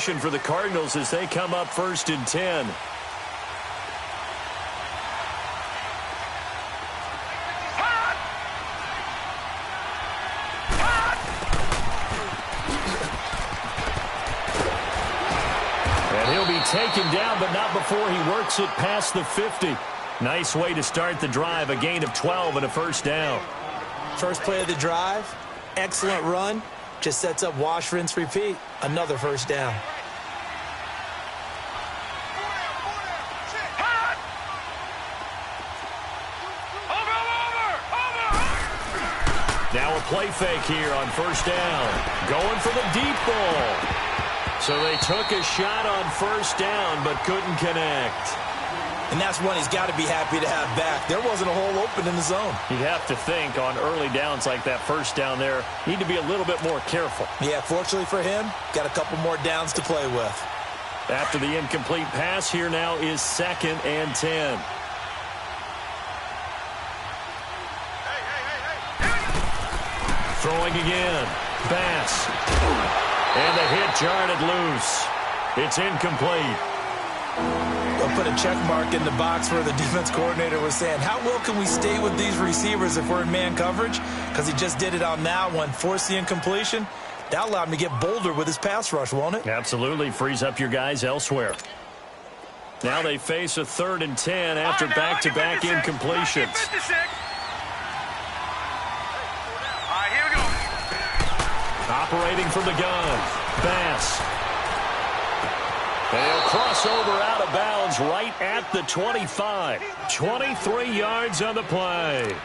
situation for the Cardinals as they come up 1st and 10. And he'll be taken down, but not before he works it past the 50. Nice way to start the drive, a gain of 12 and a first down. First play of the drive, excellent run. Just sets up wash, rinse, repeat. Another first down. Now a play fake here on first down. Going for the deep ball. So they took a shot on first down, but couldn't connect. And that's one he's got to be happy to have back. There wasn't a hole open in the zone. You'd have to think on early downs like that first down there, need to be a little bit more careful. Yeah, fortunately for him, got a couple more downs to play with. After the incomplete pass, here now is 2nd and 10. Throwing again. Bass. And the hit jarred it loose. It's incomplete. They'll put a check mark in the box where the defense coordinator was saying, how well can we stay with these receivers if we're in man coverage? Because he just did it on that one. Forced the incompletion. That allowed him to get bolder with his pass rush, won't it? Absolutely. Frees up your guys elsewhere. Now they face a 3rd and 10 after back-to-back incompletions. Operating from the gun. Bass. They'll cross over out of bounds right at the 25. 23 yards on the play.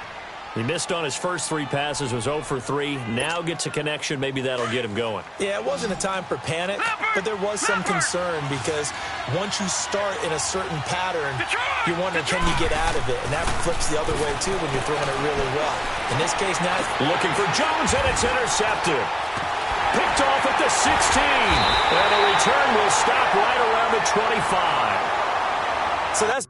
He missed on his first 3 passes, was 0 for 3. Now gets a connection. Maybe that'll get him going. Yeah, it wasn't a time for panic, but there was some concern because once you start in a certain pattern, you wonder, can you get out of it? And that flips the other way, too, when you're throwing it really well. In this case, now looking for Jones, and it's intercepted. Picked off at the 16. And the return will stop right around the 25. So that's...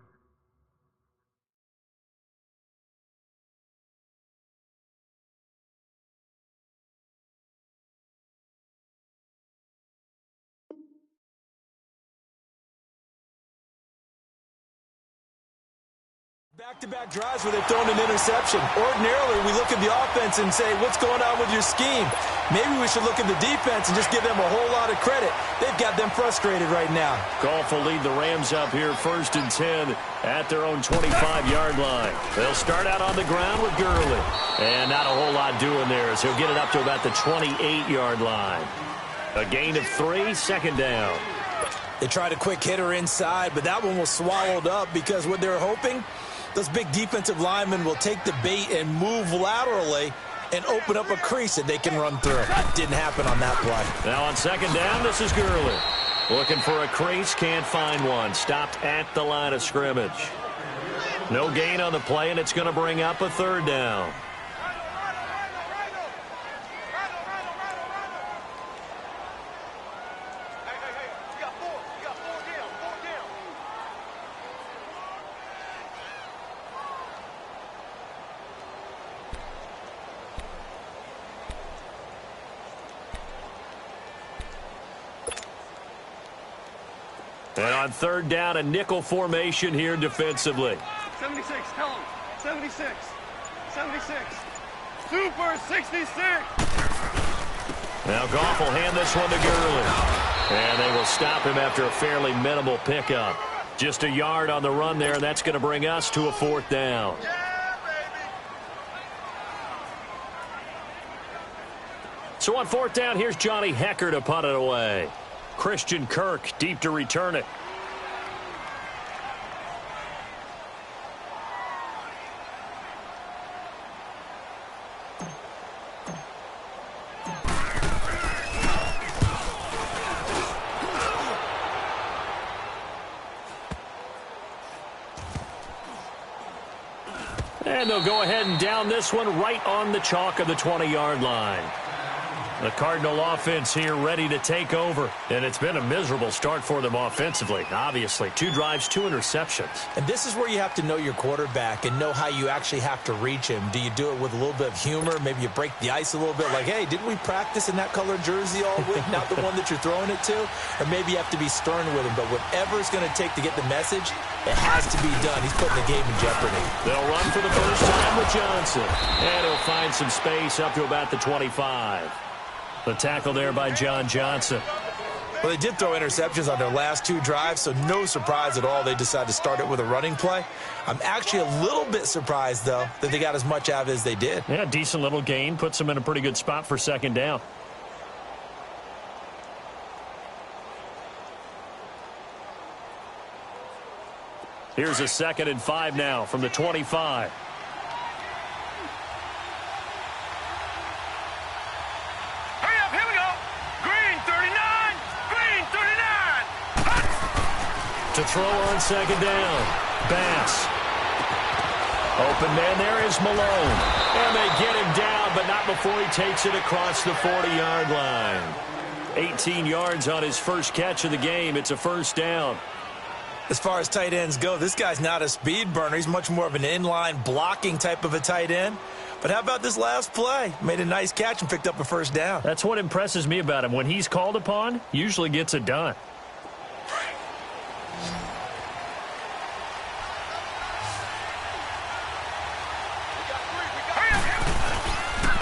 Back-to-back drives where they've thrown an interception. Ordinarily, we look at the offense and say, what's going on with your scheme? Maybe we should look at the defense and just give them a whole lot of credit. They've got them frustrated right now. Goff will lead the Rams up here 1st and 10 at their own 25-yard line. They'll start out on the ground with Gurley. And not a whole lot doing there as he'll get it up to about the 28-yard line. A gain of 3, 2nd down. They tried a quick hitter inside, but that one was swallowed up because what they're hoping, those big defensive linemen will take the bait and move laterally and open up a crease that they can run through. Didn't happen on that play. Now on 2nd down, this is Gurley. Looking for a crease, can't find one. Stopped at the line of scrimmage. No gain on the play, and it's going to bring up a 3rd down. And on 3rd down, a nickel formation here defensively. 76, tell him. 76. 76. Super 66. Now Goff will hand this one to Gurley. And they will stop him after a fairly minimal pickup. Just a yard on the run there, and that's going to bring us to a 4th down. So on 4th down, here's Johnny Hecker to punt it away. Christian Kirk deep to return it. And they'll go ahead and down this one right on the chalk of the 20-yard line. The Cardinal offense here ready to take over. And it's been a miserable start for them offensively, obviously. 2 drives, 2 interceptions. And this is where you have to know your quarterback and know how you actually have to reach him. Do you do it with a little bit of humor? Maybe you break the ice a little bit like, hey, didn't we practice in that color jersey all week? Not the one that you're throwing it to? Or maybe you have to be stern with him. But whatever it's going to take to get the message, it has to be done. He's putting the game in jeopardy. They'll run for the first time with Johnson. And he'll find some space up to about the 25. The tackle there by John Johnson. Well, they did throw interceptions on their last 2 drives, so no surprise at all they decided to start it with a running play. I'm actually a little bit surprised, though, that they got as much out of it as they did. Yeah, decent little gain. Puts them in a pretty good spot for second down. Here's a 2nd and 5 now from the 25. To throw on second down. Bass. Open man there is Malone. And they get him down, but not before he takes it across the 40-yard line. 18 yards on his first catch of the game. It's a first down. As far as tight ends go, this guy's not a speed burner. He's much more of an inline blocking type of a tight end. But how about this last play? Made a nice catch and picked up a first down. That's what impresses me about him. When he's called upon, usually gets it done.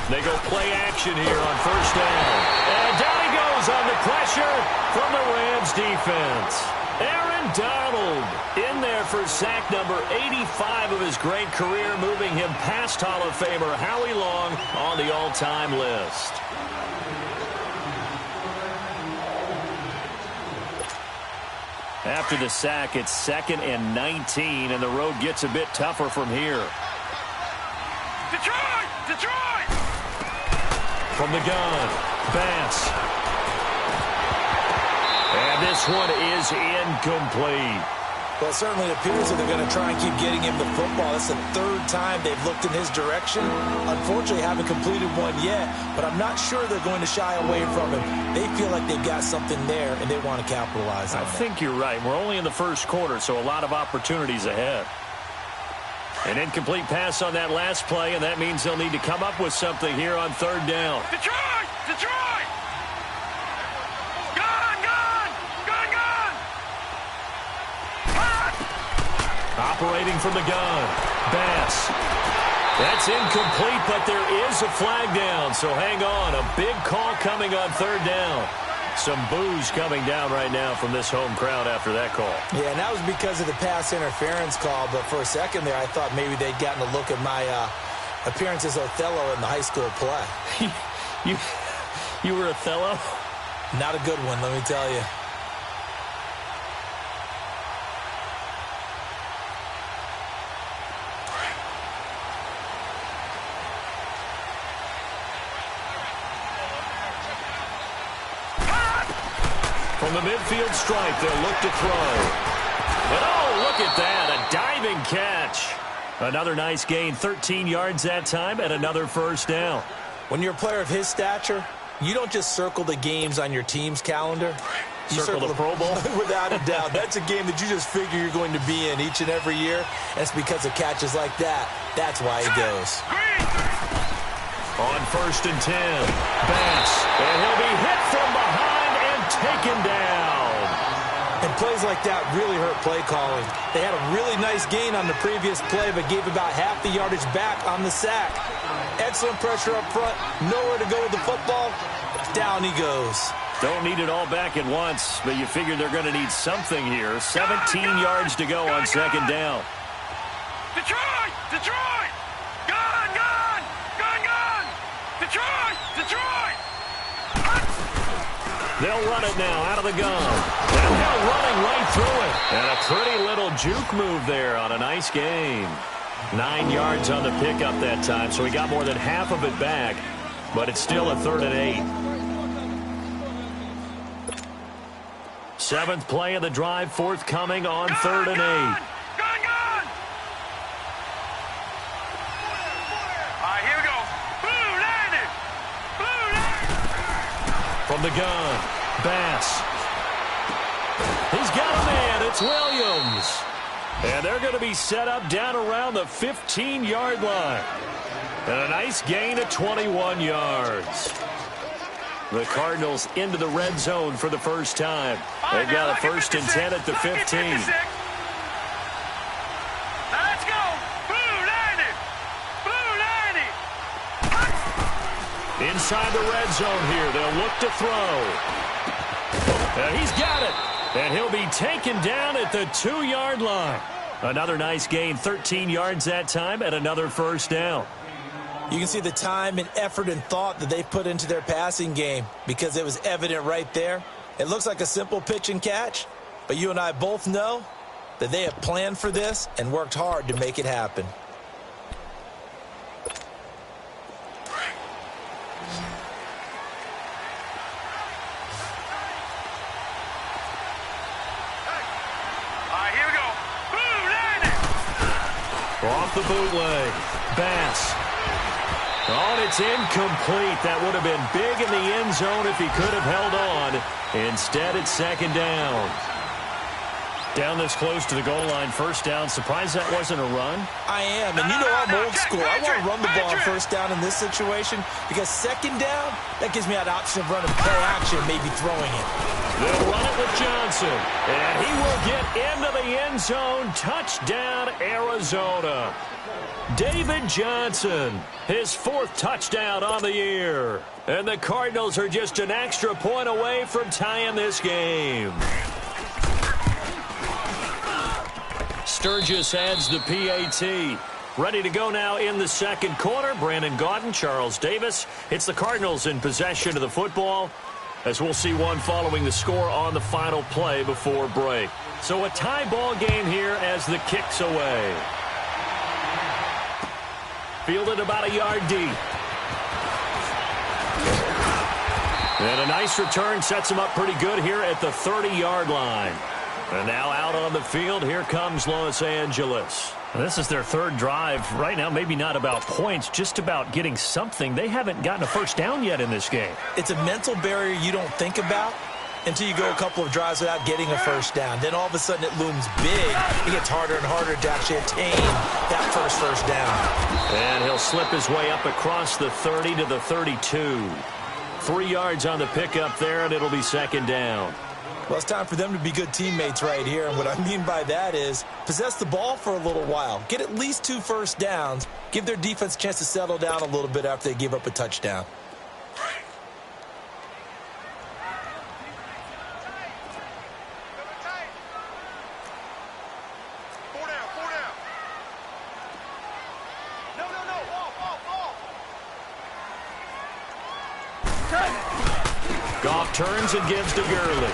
They go play action here on first down. And down he goes on the pressure from the Rams defense. Aaron Donald in there for sack number 85 of his great career, moving him past Hall of Famer Howie Long on the all-time list. After the sack, it's 2nd and 19, and the road gets a bit tougher from here. Detroit! Detroit! From the gun, Bass. And this one is incomplete. Well, it certainly appears that they're going to try and keep getting him the football. That's the 3rd time they've looked in his direction. Unfortunately, haven't completed one yet, but I'm not sure they're going to shy away from him. They feel like they've got something there, and they want to capitalize on it. I think you're right. We're only in the first quarter, so a lot of opportunities ahead. An incomplete pass on that last play, and that means they'll need to come up with something here on 3rd down. Detroit! Detroit! Gun! Gun! Gun! Gun! Operating from the gun, Bass. That's incomplete, but there is a flag down, so hang on. A big call coming on 3rd down. Some boos coming down right now from this home crowd after that call. Yeah, and that was because of the pass interference call, but for a second there, I thought maybe they'd gotten a look at my appearance as Othello in the high school play. You were Othello? Not a good one, let me tell you. From the midfield stripe, they'll look to throw. And oh, look at that, a diving catch. Another nice gain, 13 yards that time, and another first down. When you're a player of his stature, you don't just circle the games on your team's calendar. You circle the Pro Bowl? Without a doubt. That's a game that you just figure you're going to be in each and every year. And it's because of catches like that. That's why he goes. On 1st and 10, Bass. And he'll be hit from behind and taken down. And plays like that really hurt play calling. They had a really nice gain on the previous play, but gave about half the yardage back on the sack. Excellent pressure up front. Nowhere to go with the football. Down he goes. Don't need it all back at once, but you figure they're going to need something here. 17 yards to go on 2nd down. Detroit! Detroit! Gun! Gun! Gun! Gun! Detroit! Detroit! They'll run it now out of the gun. And they're running right through it. And a pretty little juke move there on a nice gain. 9 yards on the pickup that time, so he got more than half of it back. But it's still a 3rd and 8. 7th play of the drive, forthcoming on 3rd and 8. Gun! Gun! All right, here we go. Blue landed! Blue landed! From the gun, Bass. He's got a man. It's Williams. And they're going to be set up down around the 15-yard line. And a nice gain of 21 yards. The Cardinals into the red zone for the first time. They've got a 1st and 10 at the 15. Let's go. Blue 90. Blue 90. Inside the red zone here. They'll look to throw. And he's got it. And he'll be taken down at the 2-yard line. Another nice gain, 13 yards that time, and another 1st down. You can see the time and effort and thought that they put into their passing game because it was evident right there. It looks like a simple pitch and catch, but you and I both know that they have planned for this and worked hard to make it happen. Off the bootleg. Bass. Oh, and it's incomplete. That would have been big in the end zone if he could have held on. Instead, it's 2nd down. Down this close to the goal line, 1st down. Surprised that wasn't a run? I am, and you know I'm old school. I want to run the ball on 1st down in this situation because 2nd down, that gives me that option of running play action, maybe throwing it. They'll run it with Johnson, and he will get into the end zone. Touchdown, Arizona. David Johnson, his 4th touchdown on the year. And the Cardinals are just an extra point away from tying this game. Sturgis adds the PAT. Ready to go now in the 2nd quarter. Brandon Gaudin, Charles Davis. It's the Cardinals in possession of the football, as we'll see one following the score on the final play before break. So a tie ball game here as the kick's away. Fielded about a yard deep. And a nice return sets him up pretty good here at the 30-yard line. And now out on the field, here comes Los Angeles. This is their 3rd drive. Right now, maybe not about points, just about getting something. They haven't gotten a 1st down yet in this game. It's a mental barrier you don't think about until you go a couple of drives without getting a 1st down. Then all of a sudden it looms big. It gets harder and harder to actually attain that first down. And he'll slip his way up across the 30 to the 32. 3 yards on the pickup there, and it'll be 2nd down. Well, it's time for them to be good teammates right here. And what I mean by that is possess the ball for a little while. Get at least 2 1st downs. Give their defense a chance to settle down a little bit after they give up a touchdown. Goff turns and gives to Gurley.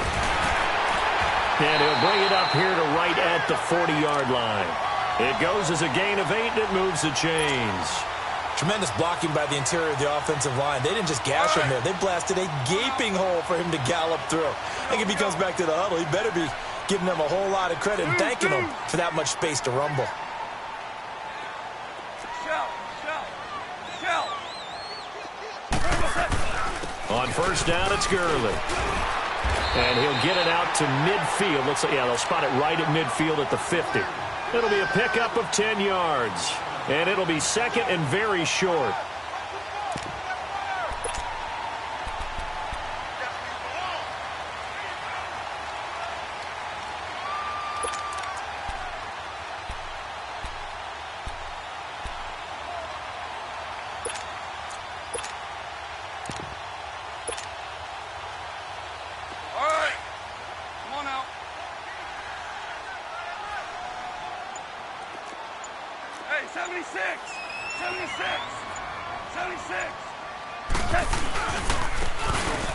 And he'll bring it up here to right at the 40-yard line. It goes as a gain of 8, and it moves the chains. Tremendous blocking by the interior of the offensive line. They didn't just gash him there. They blasted a gaping hole for him to gallop through. I think if he comes back to the huddle, he better be giving them a whole lot of credit and thanking them for that much space to rumble. On 1st down, it's Gurley. And he'll get it out to midfield. Looks like, yeah, they'll spot it right at midfield at the 50. It'll be a pickup of 10 yards. And it'll be 2nd and very short.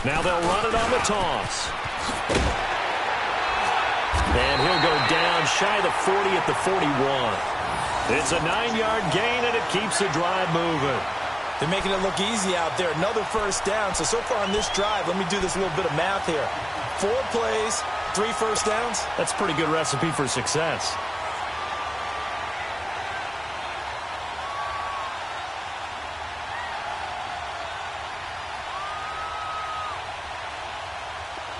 Now they'll run it on the toss. And he'll go down shy of the 40 at the 41. It's a 9-yard gain, and it keeps the drive moving. They're making it look easy out there. Another 1st down. So far on this drive, let me do this little bit of math here. 4 plays, 3 1st downs. That's a pretty good recipe for success.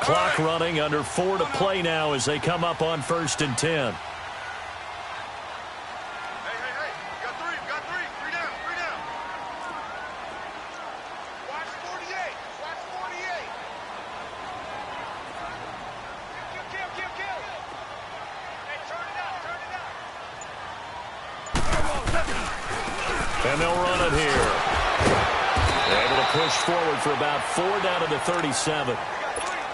Clock running, under 4 to play now as they come up on 1st and 10. And they'll run it here. Able to push forward for about 4 down to the 37.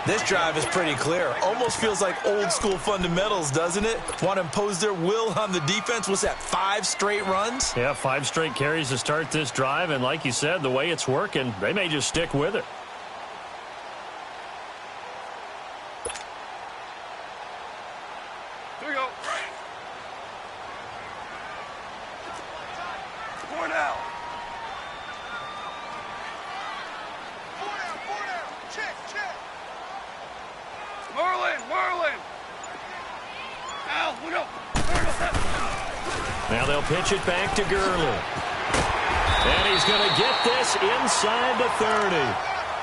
This drive is pretty clear. Almost feels like old school fundamentals, doesn't it? Want to impose their will on the defense. What's that, 5 straight runs? Yeah, 5 straight carries to start this drive. And like you said, the way it's working, they may just stick with it. Here we go. 4 now. 4 down. Check. Marlin. Al, look up. Now they'll pitch it back to Gurley. And he's going to get this inside the 30.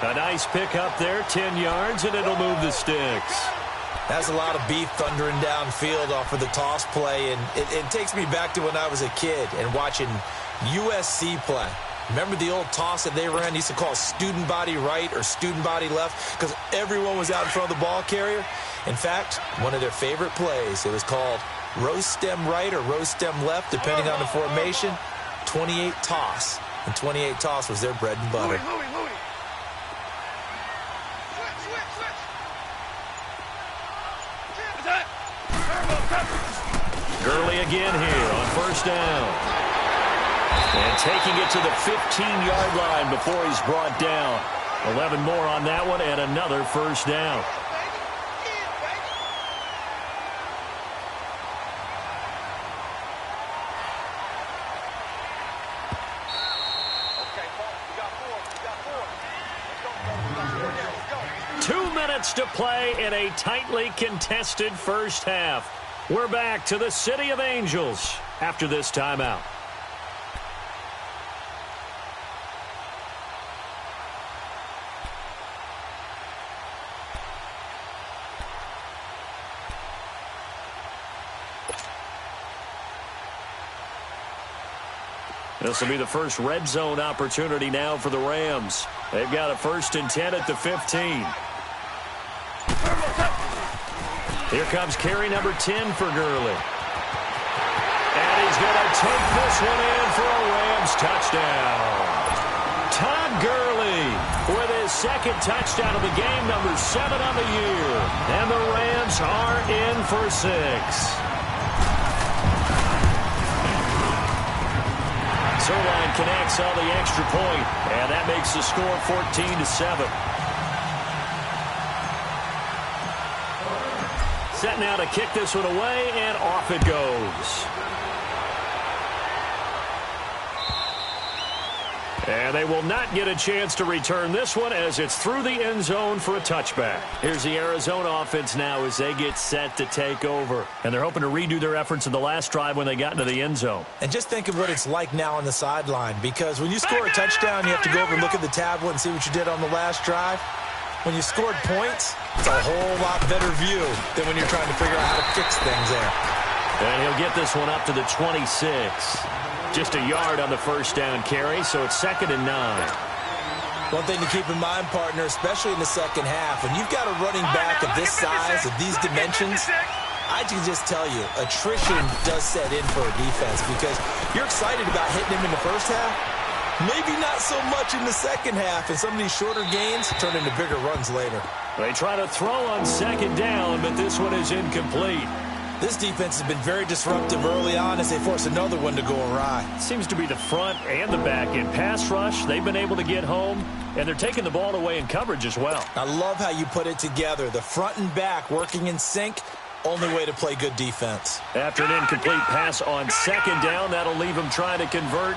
A nice pickup there, 10 yards, and it'll move the sticks. That's a lot of beef thundering downfield off of the toss play, and it takes me back to when I was a kid and watching USC play. Remember the old toss that they ran? They used to call student body right or student body left because everyone was out in front of the ball carrier. In fact, one of their favorite plays, it was called rose stem right or rose stem left, depending on the formation. 28 toss. And 28 toss was their bread and butter. Louis. Gurley again here on 1st down. And taking it to the 15-yard line before he's brought down. 11 more on that one and another 1st down. Let's go. 2 minutes to play in a tightly contested first half. We're back to the City of Angels after this timeout. This will be the first red zone opportunity now for the Rams. They've got a 1st and 10 at the 15. Here comes carry number 10 for Gurley. And he's going to take this one in for a Rams touchdown. Todd Gurley with his 2nd touchdown of the game, number 7 on the year. And the Rams are in for 6. Zerline connects on the extra point, and that makes the score 14-7. Set now to kick this one away, and off it goes. And they will not get a chance to return this one as it's through the end zone for a touchback. Here's the Arizona offense now as they get set to take over. And they're hoping to redo their efforts in the last drive when they got into the end zone. And just think of what it's like now on the sideline, because when you score a touchdown, you have to go over and look at the tablet and see what you did on the last drive. When you scored points, it's a whole lot better view than when you're trying to figure out how to fix things there. And he'll get this one up to the 26. Just a yard on the 1st down carry, so it's 2nd and 9. One thing to keep in mind, partner, especially in the second half, when you've got a running back of this size, of these dimensions, I can just tell you, attrition does set in for a defense because you're excited about hitting him in the first half. Maybe not so much in the second half, and some of these shorter gains turn into bigger runs later. They try to throw on 2nd down, but this one is incomplete. This defense has been very disruptive early on as they force another one to go awry. Seems to be the front and the back in pass rush. They've been able to get home, and they're taking the ball away in coverage as well. I love how you put it together. The front and back working in sync, only way to play good defense. After an incomplete pass on 2nd down, that'll leave them trying to convert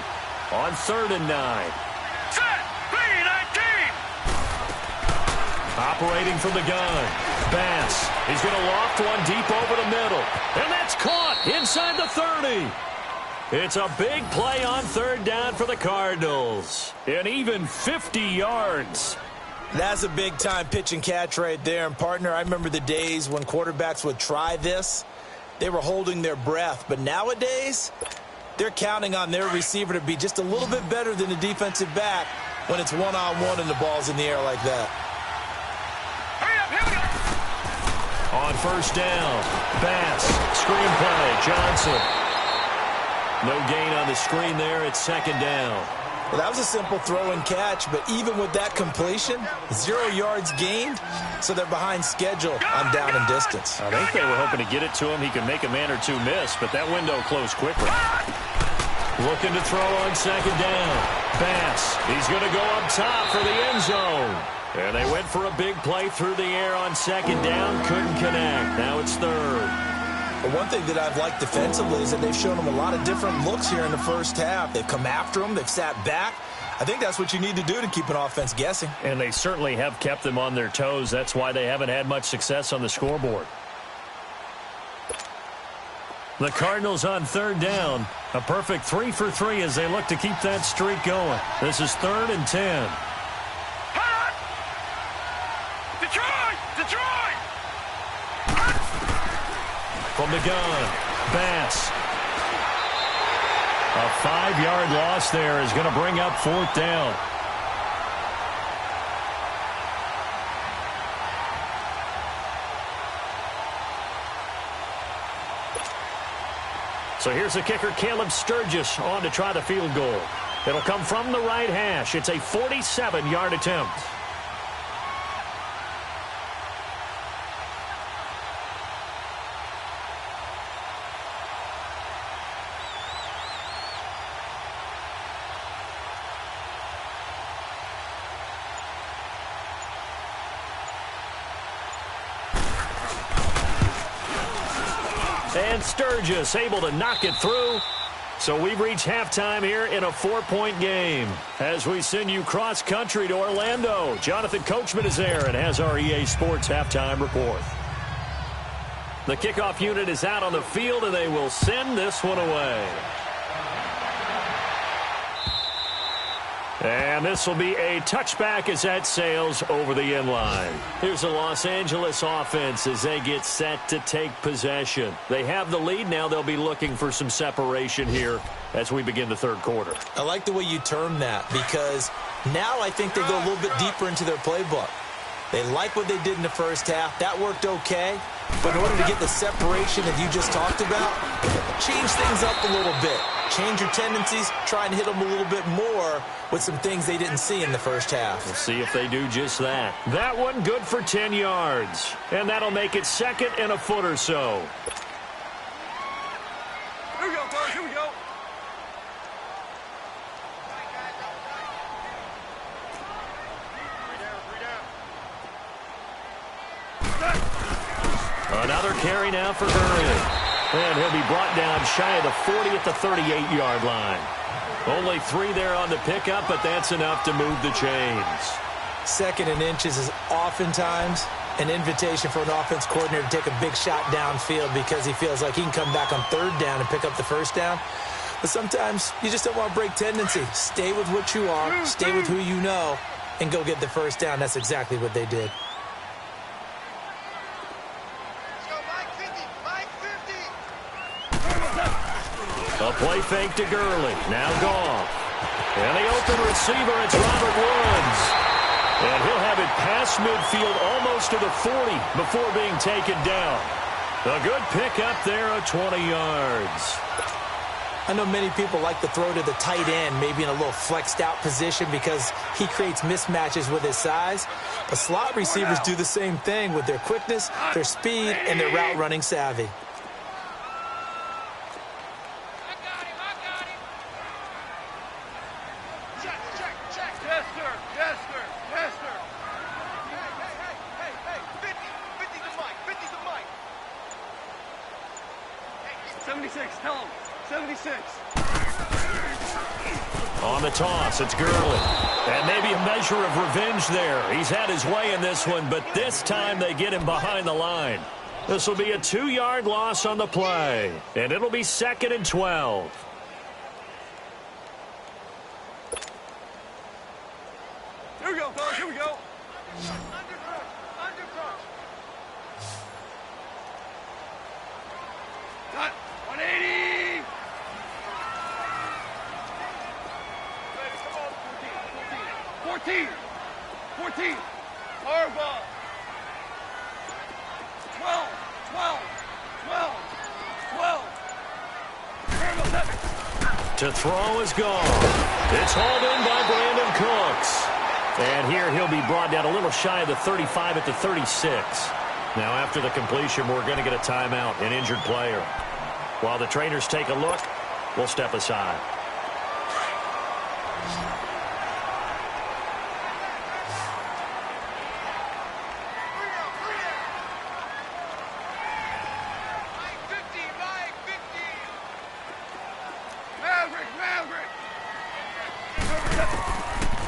on 3rd and 9. Set. B-19. Operating from the gun. Bass. He's going to loft one deep over the middle. And that's caught inside the 30. It's a big play on 3rd down for the Cardinals. And even 50 yards. That's a big-time pitch and catch right there. And, partner, I remember the days when quarterbacks would try this. They were holding their breath. But nowadays, they're counting on their receiver to be just a little bit better than the defensive back when it's one-on-one and the ball's in the air like that. Hurry up, here we go. On first down, Bass, screen play, Johnson. No gain on the screen there. It's second down. Well, that was a simple throw and catch, but even with that completion, 0 yards gained, so they're behind schedule on down and distance. I think they were hoping to get it to him. He could make a man or two miss, but that window closed quickly. Looking to throw on second down. Bass, he's going to go up top for the end zone. And they went for a big play through the air on second down. Couldn't connect. Now it's third. But one thing that I've liked defensively is that they've shown them a lot of different looks here in the first half. They've come after them. They've sat back. I think that's what you need to do to keep an offense guessing. And they certainly have kept them on their toes. That's why they haven't had much success on the scoreboard. The Cardinals on third down. A perfect 3 for 3 as they look to keep that streak going. This is 3rd and 10. Hot! Detroit! Detroit! From the gun, Bass. A 5-yard loss there is going to bring up 4th down. So here's the kicker, Caleb Sturgis, on to try the field goal. It'll come from the right hash. It's a 47-yard attempt. And Sturgis able to knock it through. So we've reached halftime here in a 4-point game. As we send you cross-country to Orlando, Jonathan Coachman is there and has our EA Sports halftime report. The kickoff unit is out on the field, and they will send this one away. And this will be a touchback as that sails over the end line. Here's the Los Angeles offense as they get set to take possession. They have the lead. Now they'll be looking for some separation here as we begin the third quarter. I like the way you term that because now I think they go a little bit deeper into their playbook. They like what they did in the first half. That worked okay. But in order to get the separation that you just talked about, change things up a little bit. Change your tendencies. Try and hit them a little bit more with some things they didn't see in the first half. We'll see if they do just that. That one good for 10 yards. And that'll make it 2nd and a foot or so. Here we go, fellas. Here we go. Another carry now for Gurley. And he'll be brought down shy of the 40 at the 38-yard line. Only 3 there on the pickup, but that's enough to move the chains. 2nd and inches is oftentimes an invitation for an offense coordinator to take a big shot downfield because he feels like he can come back on 3rd down and pick up the 1st down. But sometimes you just don't want to break tendency. Stay with what you are, stay with who you know, and go get the 1st down. That's exactly what they did. A play fake to Gurley. Now Goff. And the open receiver, it's Robert Woods. And he'll have it past midfield almost to the 40 before being taken down. A good pickup there of 20 yards. I know many people like to throw to the tight end, maybe in a little flexed out position because he creates mismatches with his size. But slot receivers do the same thing with their quickness, their speed, and their route running savvy. On the toss, it's Gurley. And maybe a measure of revenge there. He's had his way in this one, but this time they get him behind the line. This will be a 2-yard loss on the play, and it'll be 2nd and 12. Here we go, fellas. Here we go. To throw is gone. It's hauled in by Brandon Cooks. And here he'll be brought down a little shy of the 35 at the 36. Now after the completion, we're going to get a timeout, an injured player. While the trainers take a look, we'll step aside.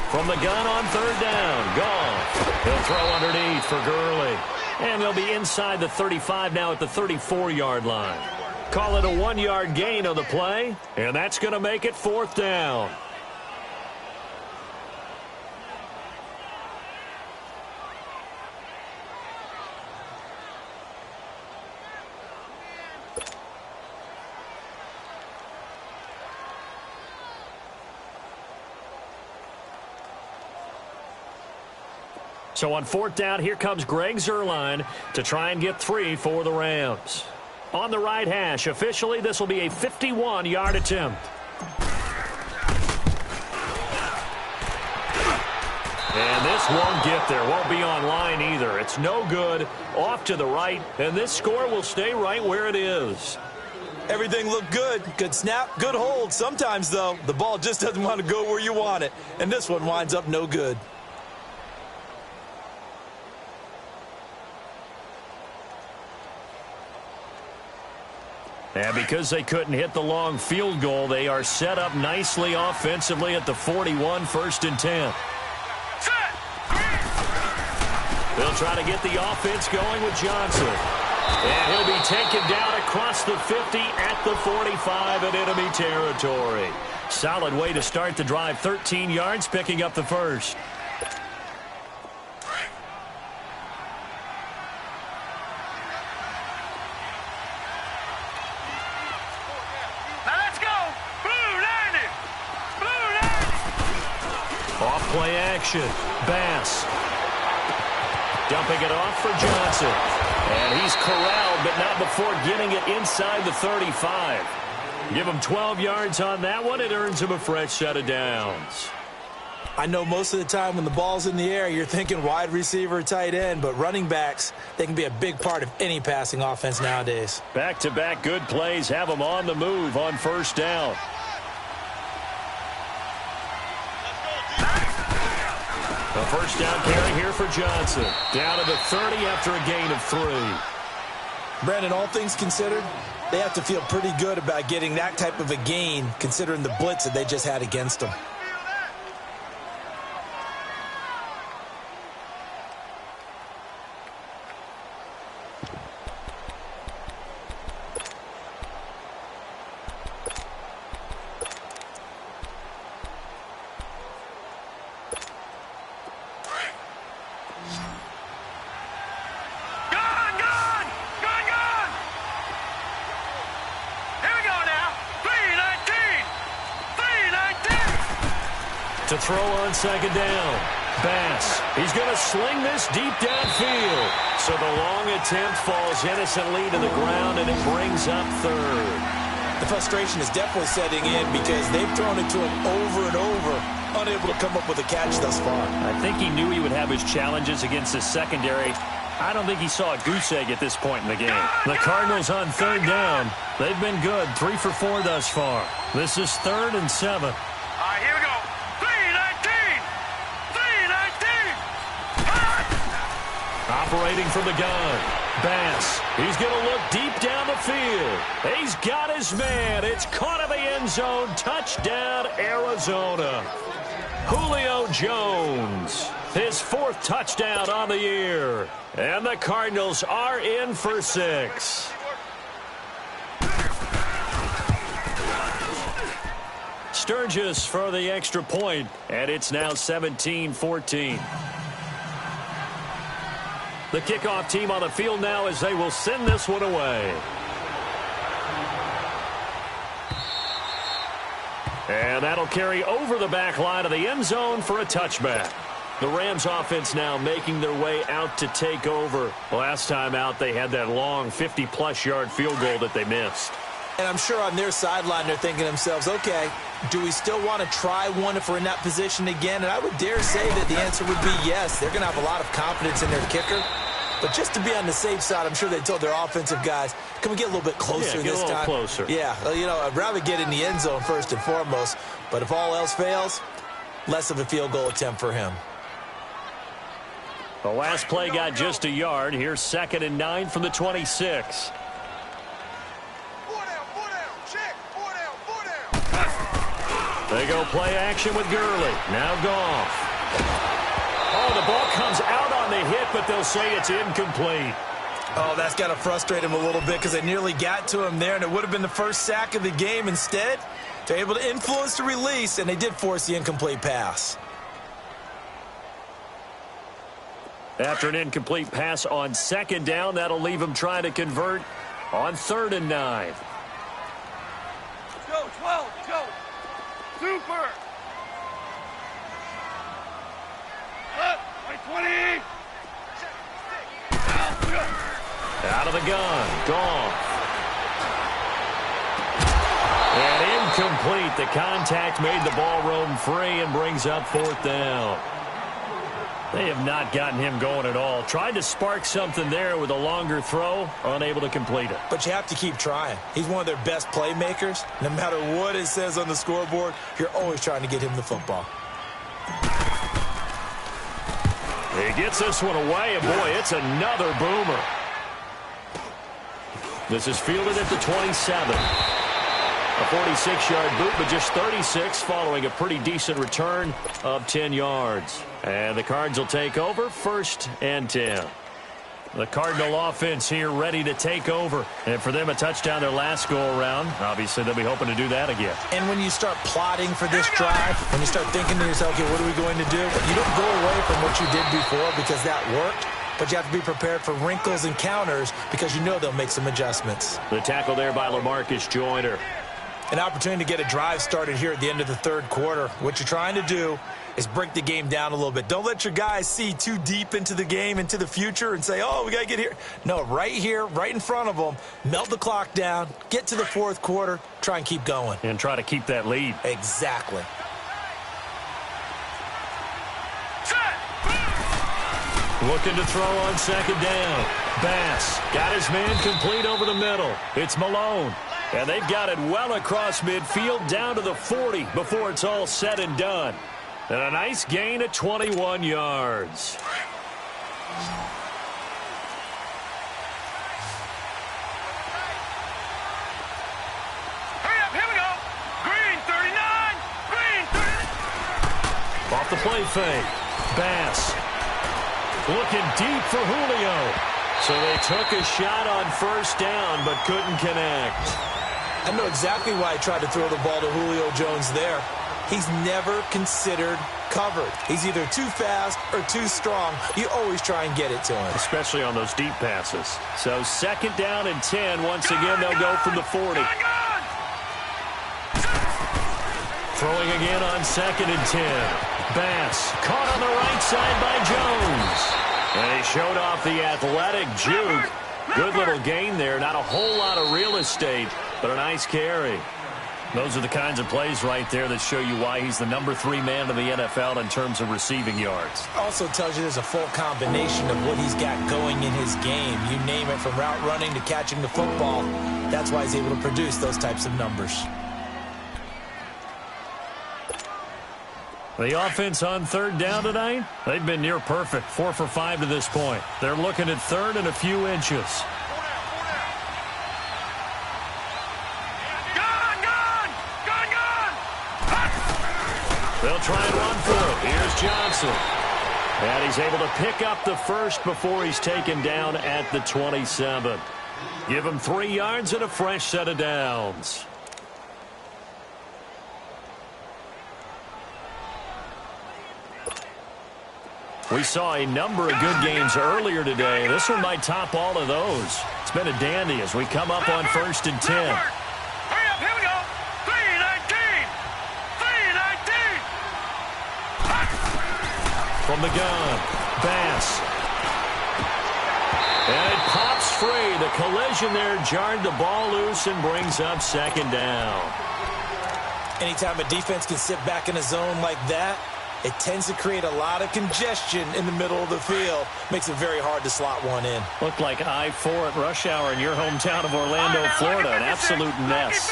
From the gun on third down, Goff. He'll throw underneath for Gurley. And they'll be inside the 35 now at the 34-yard line. Call it a 1-yard gain on the play, and that's going to make it 4th down. So on 4th down, here comes Greg Zuerlein to try and get 3 for the Rams. On the right hash, officially, this will be a 51-yard attempt. And this won't get there. Won't be on line either. It's no good. Off to the right, and this score will stay right where it is. Everything looked good. Good snap, good hold. Sometimes, though, the ball just doesn't want to go where you want it. And this one winds up no good. And because they couldn't hit the long field goal, they are set up nicely offensively at the 41, 1st and 10. They'll try to get the offense going with Johnson. And he'll be taken down across the 50 at the 45 in enemy territory. Solid way to start the drive, 13 yards, picking up the first. Play action. Bass. Dumping it off for Johnson. And he's corralled, but not before getting it inside the 35. Give him 12 yards on that one. It earns him a fresh set of downs. I know most of the time when the ball's in the air, you're thinking wide receiver, tight end, but running backs, they can be a big part of any passing offense nowadays. Back-to-back good plays have them on the move on 1st down. A 1st down carry here for Johnson. Down to the 30 after a gain of 3. Brandon, all things considered, they have to feel pretty good about getting that type of a gain considering the blitz that they just had against them. To throw on 2nd down. Bass. He's going to sling this deep downfield. So the long attempt falls innocently to the ground, and it brings up 3rd. The frustration is definitely setting in because they've thrown it to him over and over, unable to come up with a catch thus far. I think he knew he would have his challenges against his secondary. I don't think he saw a goose egg at this point in the game. The Cardinals on 3rd down. They've been good, 3 for 4 thus far. This is 3rd and 7. All right, here we go. 3-19. 3-19. Operating from the gun. Bass. He's going to look deep down the field. He's got his man. It's caught in the end zone. Touchdown, Arizona. Julio Jones. His 4th touchdown on the year. And the Cardinals are in for 6. Sturgis for the extra point, and it's now 17-14. The kickoff team on the field now as they will send this one away. And that'll carry over the back line of the end zone for a touchback. The Rams offense now making their way out to take over. Last time out, they had that long 50-plus yard field goal that they missed. And I'm sure on their sideline they're thinking to themselves, okay, do we still want to try one if we're in that position again? And I would dare say that the answer would be yes. They're going to have a lot of confidence in their kicker. But just to be on the safe side, I'm sure they told their offensive guys, can we get a little bit closer this time? Closer. Yeah, well, you know, I'd rather get in the end zone first and foremost. But if all else fails, less of a field goal attempt for him. The last play got just a yard. Here's 2nd and 9 from the 26. They go play action with Gurley. Now Goff. Oh, the ball comes out on the hit, but they'll say it's incomplete. Oh, that's got to frustrate him a little bit because they nearly got to him there, and it would have been the first sack of the game. Instead, they're able to influence the release, and they did force the incomplete pass. After an incomplete pass on 2nd down, that'll leave them trying to convert on 3rd and 9. Go, 12, go. Super. By 20. Out of the gun. Gone. And incomplete. The contact made the ball roam free and brings up 4th down. They have not gotten him going at all. Tried to spark something there with a longer throw, unable to complete it. But you have to keep trying. He's one of their best playmakers. No matter what it says on the scoreboard, you're always trying to get him the football. He gets this one away, and boy, it's another boomer. This is fielded at the 27. A 46-yard boot, but just 36 following a pretty decent return of 10 yards. And the Cards will take over 1st and 10. The Cardinal offense here ready to take over. And for them, a touchdown their last go-around. Obviously, they'll be hoping to do that again. And when you start plotting for this drive, when you start thinking to yourself, okay, what are we going to do? You don't go away from what you did before because that worked. But you have to be prepared for wrinkles and counters because you know they'll make some adjustments. The tackle there by LaMarcus Joyner. An opportunity to get a drive started here at the end of the 3rd quarter. What you're trying to do is break the game down a little bit. Don't let your guys see too deep into the game, into the future, and say, oh, we got to get here. No, right here, right in front of them, melt the clock down, get to the 4th quarter, try and keep going. And try to keep that lead. Exactly. Looking to throw on 2nd down. Bass got his man complete over the middle. It's Malone. And they've got it well across midfield down to the 40 before it's all said and done. And a nice gain of 21 yards. Hurry up, here we go. Green 39. Green 39. Off the play fake. Bass looking deep for Julio. So they took a shot on 1st down but couldn't connect. I know exactly why I tried to throw the ball to Julio Jones there. He's never considered covered. He's either too fast or too strong. You always try and get it to him. Especially on those deep passes. So 2nd down and 10. Once again, they'll go from the 40. Throwing again on 2nd and 10. Bass caught on the right side by Jones. And he showed off the athletic juke. Good little gain there. Not a whole lot of real estate, but a nice carry. Those are the kinds of plays right there that show you why he's the number 3 man in the NFL in terms of receiving yards. Also tells you there's a full combination of what he's got going in his game. You name it, from route running to catching the football. That's why he's able to produce those types of numbers. The offense on 3rd down tonight, they've been near perfect. 4 for 5 to this point. They're looking at 3rd and a few inches. They'll try and run for it. Here's Johnson. And he's able to pick up the 1st before he's taken down at the 27. Give him 3 yards and a fresh set of downs. We saw a number of good games earlier today. This one might top all of those. It's been a dandy as we come up on 1st and 10. Hurry up, here we go. 3-19. 3-19. From the gun, Bass. And it pops free. The collision there jarred the ball loose and brings up second down. Anytime a defense can sit back in a zone like that, it tends to create a lot of congestion in the middle of the field. Makes it very hard to slot one in. Looked like I-4 at rush hour in your hometown of Orlando, Florida. An absolute mess.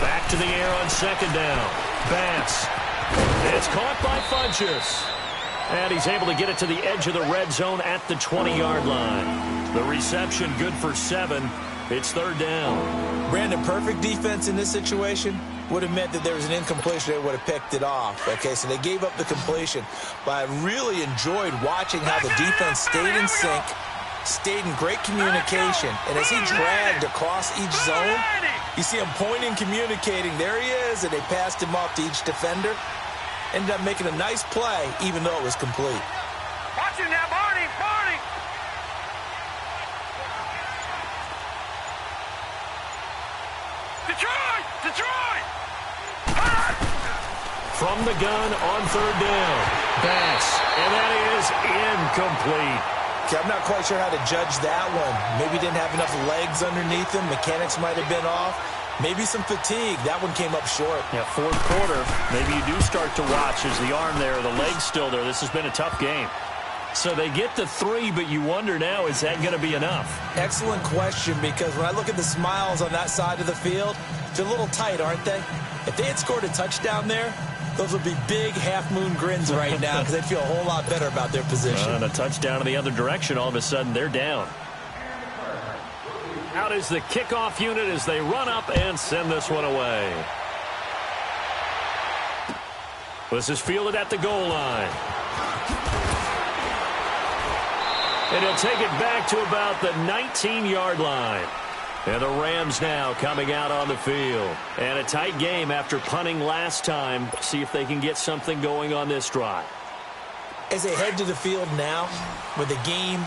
Back to the air on second down. Bass. It's caught by Funchess. And he's able to get it to the edge of the red zone at the 20-yard line. The reception good for 7. It's third down. Brandon, perfect defense in this situation would have meant that there was an incompletion. They would have picked it off. Okay, so they gave up the completion. But I really enjoyed watching how the defense stayed in sync, stayed in great communication. And as he dragged across each zone, you see him pointing, communicating. There he is, and they passed him off to each defender. Ended up making a nice play, even though it was complete. Watch him now, Barney! Barney! Detroit! Detroit! From the gun on third down. Bass. And that is incomplete. Okay, I'm not quite sure how to judge that one. Maybe didn't have enough legs underneath him. Mechanics might have been off. Maybe some fatigue. That one came up short. Yeah, fourth quarter, maybe you do start to watch as the arm there, the leg's still there. This has been a tough game. So they get the 3, but you wonder now, is that going to be enough? Excellent question, because when I look at the smiles on that side of the field, they're a little tight, aren't they? If they had scored a touchdown there, those would be big half-moon grins right now because they'd feel a whole lot better about their position. And a touchdown in the other direction, all of a sudden they're down. Out is the kickoff unit as they run up and send this one away. This is fielded at the goal line. And he'll take it back to about the 19-yard line. And the Rams now coming out on the field. And a tight game after punting last time. See if they can get something going on this drive. As they head to the field now, with the game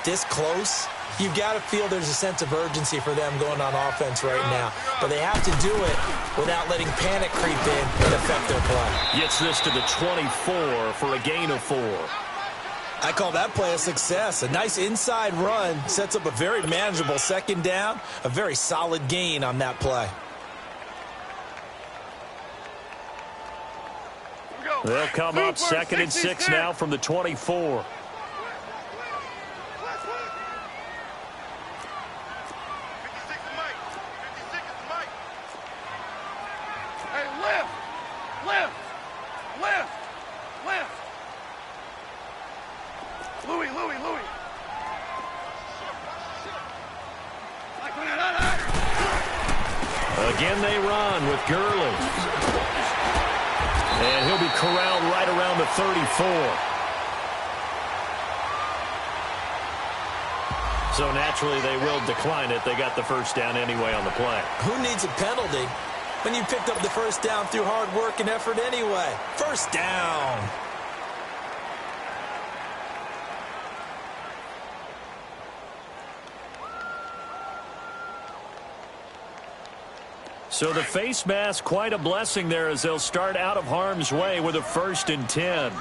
this close, you've got to feel there's a sense of urgency for them going on offense right now. But they have to do it without letting panic creep in and affect their play. Gets this to the 24 for a gain of 4. I call that play a success. A nice inside run sets up a very manageable second down. A very solid gain on that play. They'll come up second and 6 now from the 24. Again they run with Gurley. And he'll be corralled right around the 34. So naturally they will decline it. They got the first down anyway on the play. Who needs a penalty when you picked up the first down through hard work and effort anyway? First down. So the face mask, quite a blessing there as they'll start out of harm's way with a 1st and 10.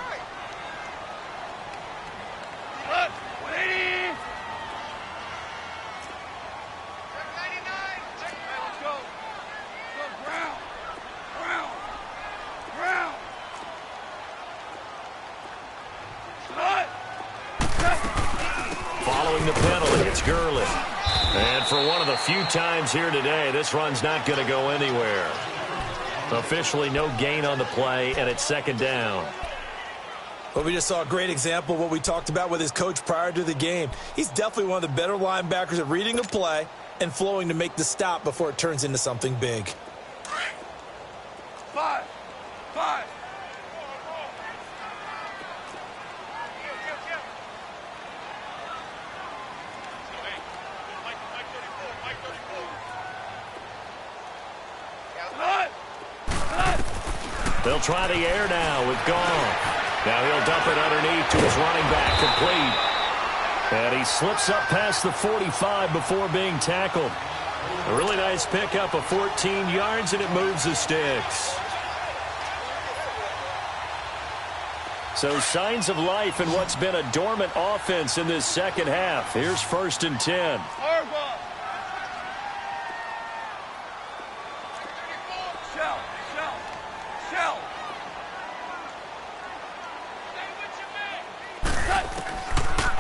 Following the penalty, it's Gurley. And for one of the few times here today, this run's not going to go anywhere. Officially no gain on the play, and it's second down. Well, we just saw a great example of what we talked about with his coach prior to the game. He's definitely one of the better linebackers at reading a play and flowing to make the stop before it turns into something big. 5. They'll try the air now with Goff. Now he'll dump it underneath to his running back, complete. And he slips up past the 45 before being tackled. A really nice pickup of 14 yards, and it moves the sticks. So signs of life in what's been a dormant offense in this second half. Here's 1st and 10.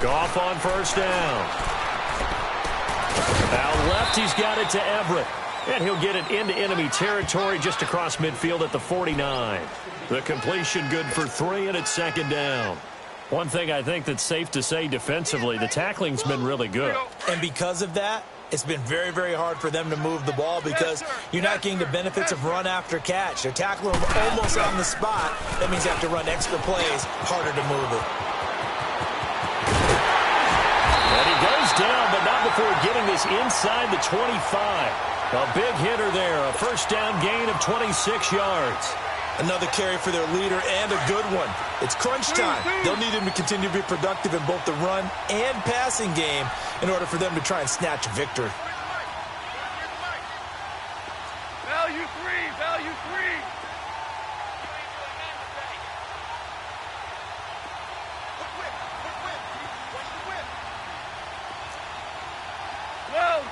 Goff on 1st down. Out left, he's got it to Everett. And he'll get it into enemy territory just across midfield at the 49. The completion good for 3, and it's 2nd down. One thing I think that's safe to say defensively, the tackling's been really good. And because of that, it's been very, very hard for them to move the ball because you're not getting the benefits of run after catch. They're tackling them almost on the spot. That means you have to run extra plays, harder to move it. And he goes down, but not before getting this inside the 25. A big hitter there, a 1st down gain of 26 yards. Another carry for their leader and a good one. It's crunch time. They'll need him to continue to be productive in both the run and passing game in order for them to try and snatch a victory. Value 3, value 3.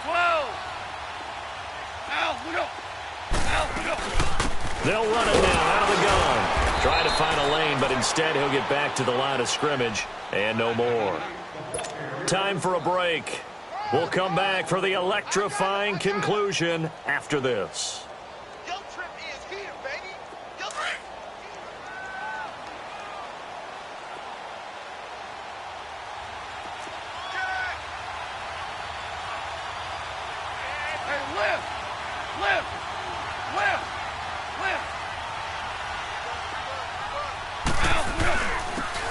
12. They'll run it now out of the gun. Try to find a lane, but instead he'll get back to the line of scrimmage and no more. Time for a break. We'll come back for the electrifying conclusion after this.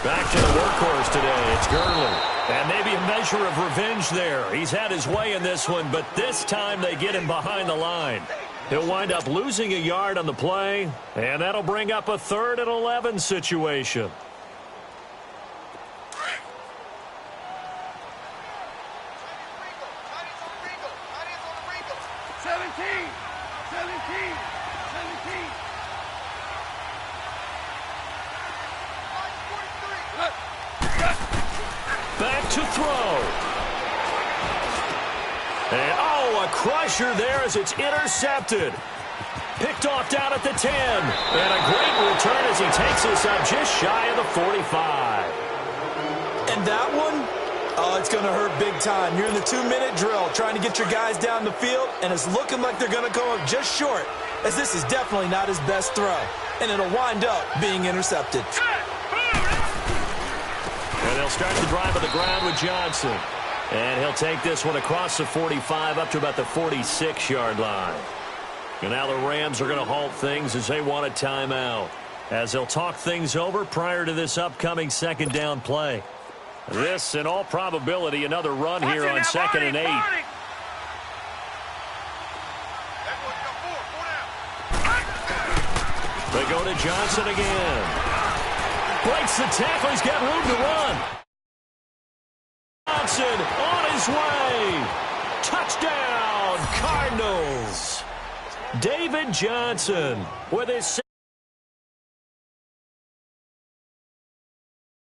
Back to the workhorse today. It's Gurley. And maybe a measure of revenge there. He's had his way in this one, but this time they get him behind the line. He'll wind up losing a yard on the play, and that'll bring up a 3rd and 11 situation. Back to throw. And, oh, a crusher there as it's intercepted. Picked off down at the 10. And a great return as he takes us up just shy of the 45. And that one, oh, it's going to hurt big time. You're in the 2-minute drill trying to get your guys down the field, and it's looking like they're going to go up just short, as this is definitely not his best throw. And it'll wind up being intercepted. And they'll start the drive on the ground with Johnson. And he'll take this one across the 45 up to about the 46-yard line. And now the Rams are going to halt things as they want a timeout, as they'll talk things over prior to this upcoming 2nd down play. This, in all probability, another run here on 2nd and 8. They go to Johnson again. Breaks the tackle. He's got room to run. Johnson on his way. Touchdown, Cardinals. David Johnson with his